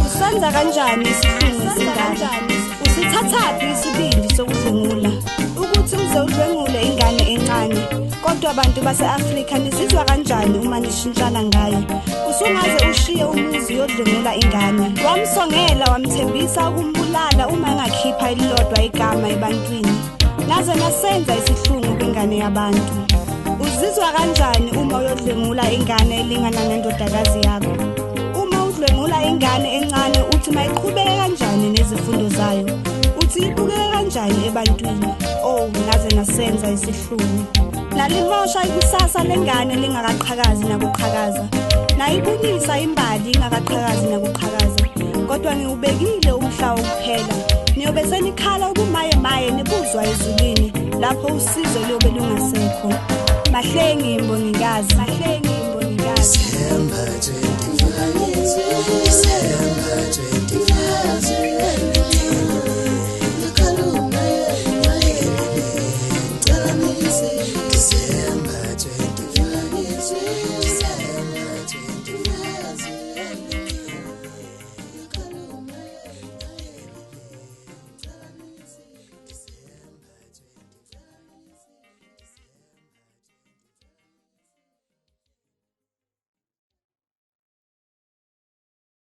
Usenza kanjani isihlungu singane? Usithathaphi isibindi sokudlwengula ukuthi uze udlwengule ingane encane? Kodwa abantu base-Afrika nisizwa kanjani uma nishintshana ngayo? Usungaze ushiye umuzi yodlwengula ingane. Wamsongela wamthembisa ukumbulala uma engakhipha elilodwa igama ebantwini. Naze nasenza isihlungu kwingane yabantu. Uzizwa kanjani uma uyodlwengula ingane elingana nendodakazi yakho? Udlwengula ingane encane uthi mayiqhubeke kanjani nezifundo zayo? Uthi ibukeke kanjani ebantwini? Oh, naze nasenza isihlungu. Nalimosha ikusasa lengane lingakaqhakazi nakuqhakaza. Nayibunisa imbali ingakaqhakazi nakuqhakaza. Kodwa ngiubekile umhla wokuphela. Niyobe senikhala ukumaye maye nibuzwa ezulwini lapho usizo liyobe lungasekho. Mahlengi imbongikazi, mahlengi imbongikazi. December